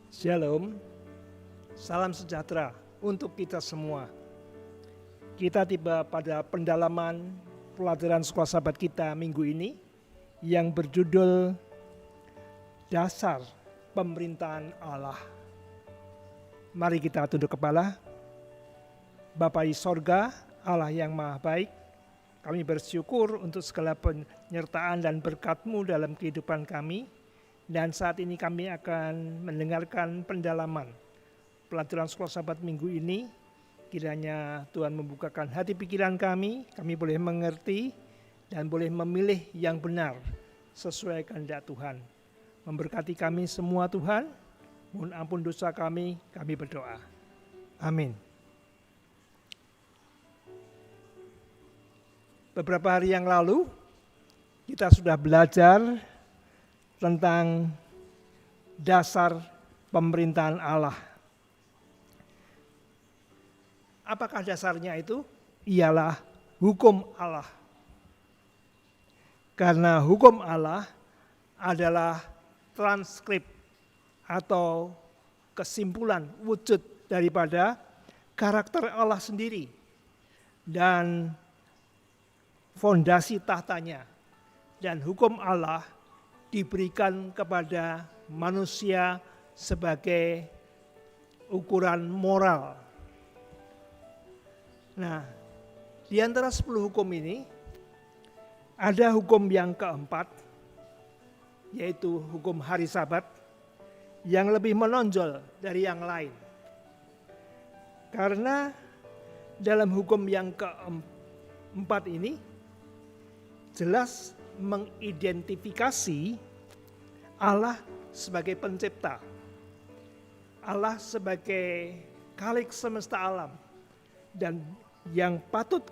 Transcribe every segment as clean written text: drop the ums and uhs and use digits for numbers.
Shalom, salam sejahtera untuk kita semua. Kita tiba pada pendalaman pelajaran sekolah sahabat kita minggu ini yang berjudul Dasar Pemerintahan Allah. Mari kita tunduk kepala. Bapa di sorga, Allah yang maha baik, kami bersyukur untuk segala penyertaan dan berkat-Mu dalam kehidupan kami. Dan saat ini kami akan mendengarkan pendalaman pelajaran sekolah sahabat minggu ini. Kiranya Tuhan membukakan hati pikiran kami boleh mengerti dan boleh memilih yang benar sesuai kehendak Tuhan. Memberkati kami semua Tuhan, mohon ampun dosa kami berdoa. Amin. Beberapa hari yang lalu kita sudah belajar tentang dasar pemerintahan Allah. Apakah dasarnya itu? Ialah hukum Allah. Karena hukum Allah adalah transkrip atau kesimpulan wujud daripada karakter Allah sendiri dan fondasi tahtanya. Dan hukum Allah diberikan kepada manusia sebagai ukuran moral. Nah, di antara 10 hukum ini ada hukum yang keempat, yaitu hukum hari Sabat yang lebih menonjol dari yang lain. Karena dalam hukum yang keempat ini jelas mengidentifikasi Allah sebagai pencipta, Allah sebagai khalik semesta alam dan yang patut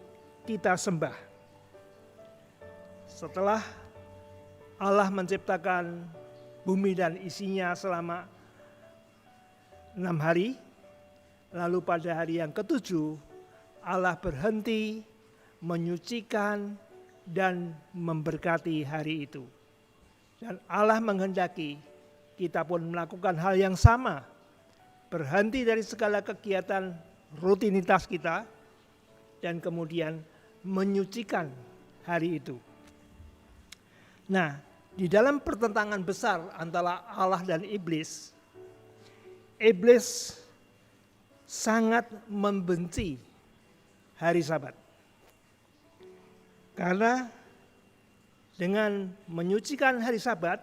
kita sembah. Setelah Allah menciptakan bumi dan isinya selama 6 hari, lalu pada hari yang ke-7 Allah berhenti menyucikan dan memberkati hari itu. Dan Allah menghendaki kita pun melakukan hal yang sama. Berhenti dari segala kegiatan rutinitas kita dan kemudian menyucikan hari itu. Nah, di dalam pertentangan besar antara Allah dan iblis, iblis sangat membenci hari Sabat. Karena dengan menyucikan hari Sabat,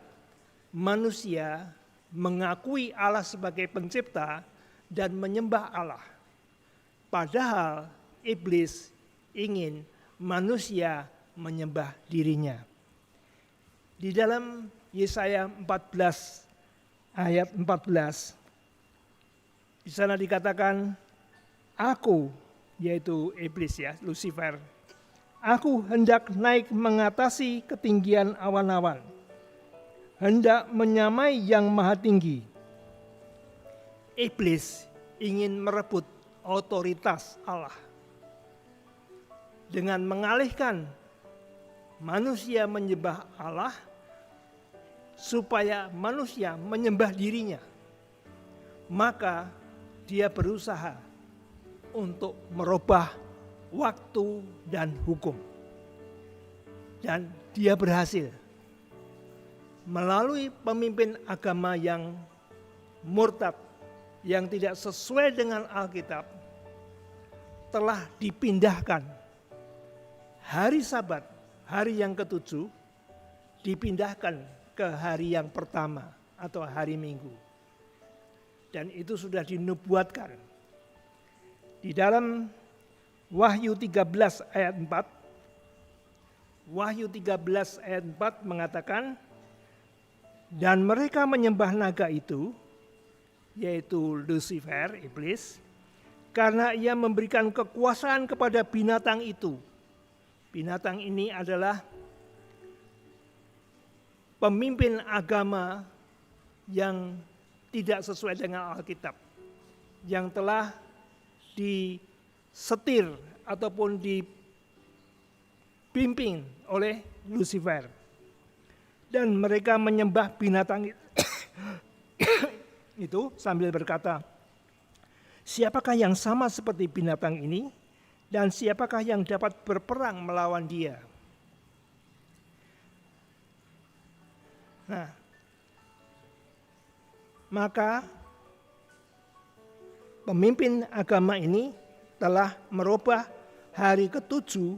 manusia mengakui Allah sebagai pencipta dan menyembah Allah. Padahal iblis ingin manusia menyembah dirinya. Di dalam Yesaya 14 ayat 14, di sana dikatakan, aku, yaitu iblis ya, Lucifer, aku hendak naik mengatasi ketinggian awan-awan, hendak menyamai yang maha tinggi. Iblis ingin merebut otoritas Allah dengan mengalihkan manusia menyembah Allah supaya manusia menyembah dirinya. Maka dia berusaha untuk merubah waktu dan hukum. Dan dia berhasil. Melalui pemimpin agama yang murtad, yang tidak sesuai dengan Alkitab, telah dipindahkan hari Sabat, hari yang ke-7, dipindahkan ke hari yang pertama atau hari Minggu. Dan itu sudah dinubuatkan. Di dalam Wahyu 13 ayat 4, Wahyu 13 ayat 4 mengatakan, dan mereka menyembah naga itu, yaitu Lucifer, iblis, karena ia memberikan kekuasaan kepada binatang itu. Binatang ini adalah pemimpin agama yang tidak sesuai dengan Alkitab, yang telah disetir ataupun dipimpin oleh Lucifer. Dan mereka menyembah binatang itu sambil berkata, "Siapakah yang sama seperti binatang ini, dan siapakah yang dapat berperang melawan dia?" Nah, maka pemimpin agama ini telah merubah hari ke-7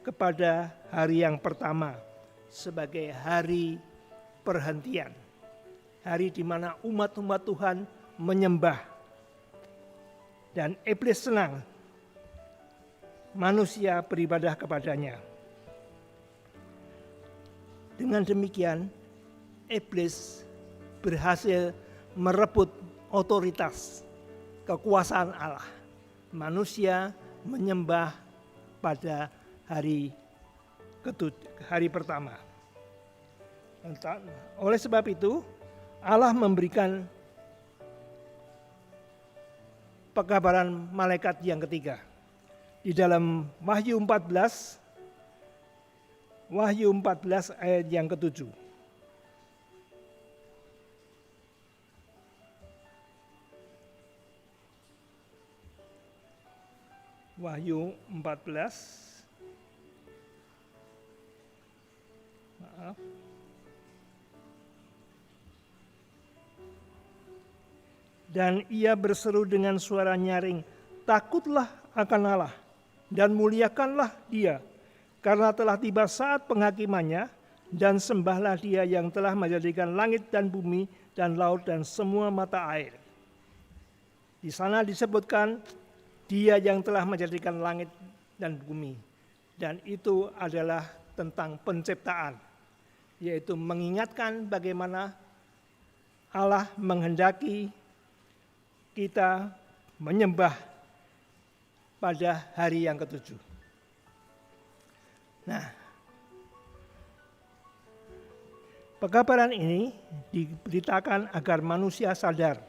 kepada hari yang pertama sebagai hari perhentian. Hari di mana umat-umat Tuhan menyembah. Dan iblis senang manusia beribadah kepadanya. Dengan demikian, iblis berhasil merebut otoritas kekuasaan Allah. Manusia menyembah pada hari pertama. Oleh sebab itu, Allah memberikan pekabaran malaikat yang ketiga. Di dalam Wahyu 14 ayat yang ke-7. Wahyu 14. Maaf. Dan ia berseru dengan suara nyaring, "Takutlah akan Allah dan muliakanlah Dia, karena telah tiba saat penghakimannya, dan sembahlah Dia yang telah menjadikan langit dan bumi dan laut dan semua mata air." Di sana disebutkan Dia yang telah menjadikan langit dan bumi, dan itu adalah tentang penciptaan, yaitu mengingatkan bagaimana Allah menghendaki kita menyembah pada hari yang ke-7. Nah, pekabaran ini diberitakan agar manusia sadar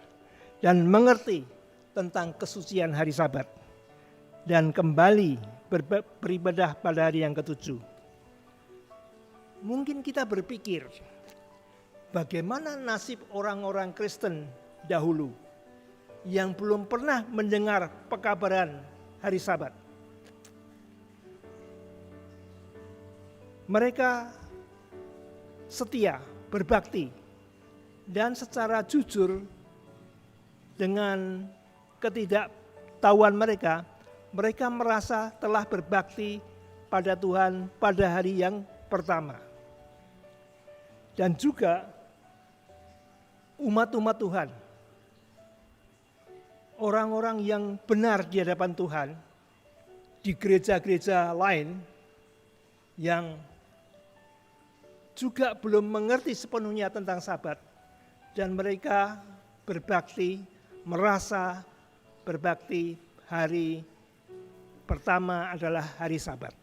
dan mengerti tentang kesucian hari Sabat dan kembali beribadah pada hari yang ke-7. Mungkin kita berpikir, bagaimana nasib orang-orang Kristen dahulu yang belum pernah mendengar pekabaran hari Sabat. Mereka setia, berbakti, dan secara jujur dengan ketidaktahuan mereka merasa telah berbakti pada Tuhan pada hari yang pertama. Dan juga umat-umat Tuhan, orang-orang yang benar di hadapan Tuhan di gereja-gereja lain yang juga belum mengerti sepenuhnya tentang Sabat, dan mereka merasa berbakti hari pertama adalah hari Sabat.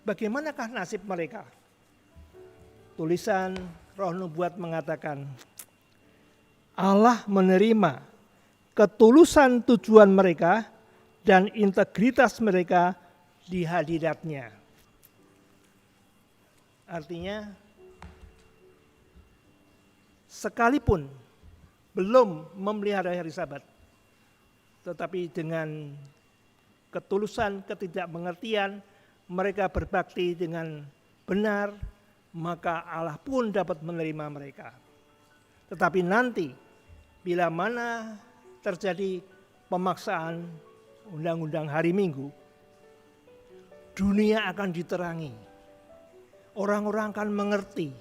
Bagaimanakah nasib mereka? Tulisan Roh Nubuat mengatakan, Allah menerima ketulusan tujuan mereka dan integritas mereka di hadirat-Nya. Artinya, sekalipun belum memelihara hari Sabat, tetapi dengan ketulusan, ketidakmengertian, mereka berbakti dengan benar, maka Allah pun dapat menerima mereka. Tetapi nanti, bila mana terjadi pemaksaan undang-undang hari Minggu, dunia akan diterangi. Orang-orang akan mengerti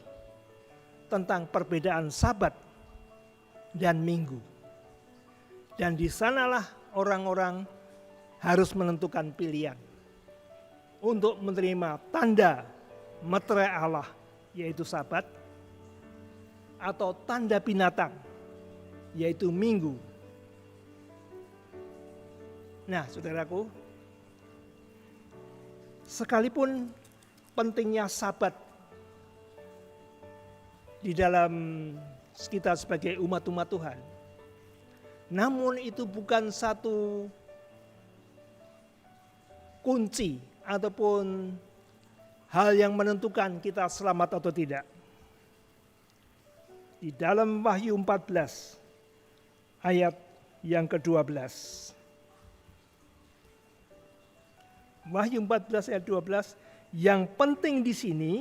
tentang perbedaan Sabat dan Minggu. Dan di sanalah orang-orang harus menentukan pilihan untuk menerima tanda meterai Allah, yaitu Sabat, atau tanda binatang, yaitu Minggu. Nah, saudaraku, sekalipun pentingnya Sabat di dalam kita sebagai umat-umat Tuhan, namun itu bukan satu kunci ataupun hal yang menentukan kita selamat atau tidak. di dalam Wahyu 14 ayat yang ke-12. Wahyu 14 ayat 12, yang penting di sini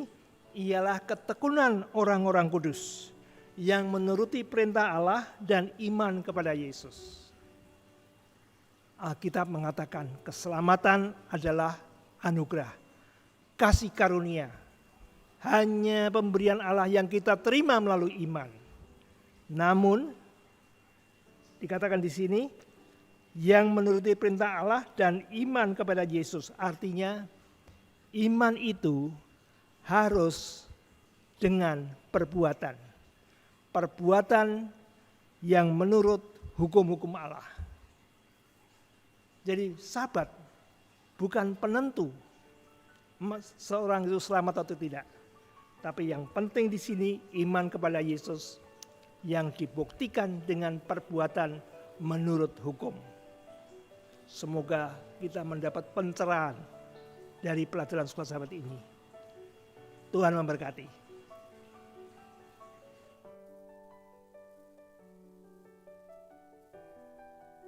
ialah ketekunan orang-orang kudus yang menuruti perintah Allah dan iman kepada Yesus. Alkitab mengatakan keselamatan adalah anugerah, kasih karunia, hanya pemberian Allah yang kita terima melalui iman. Namun dikatakan di sini yang menuruti perintah Allah dan iman kepada Yesus, artinya iman itu harus dengan perbuatan. Perbuatan yang menurut hukum-hukum Allah. Jadi sahabat bukan penentu seorang itu selamat atau tidak. Tapi yang penting di sini iman kepada Yesus yang dibuktikan dengan perbuatan menurut hukum. Semoga kita mendapat pencerahan dari pelajaran sekolah sahabat ini. Tuhan memberkati.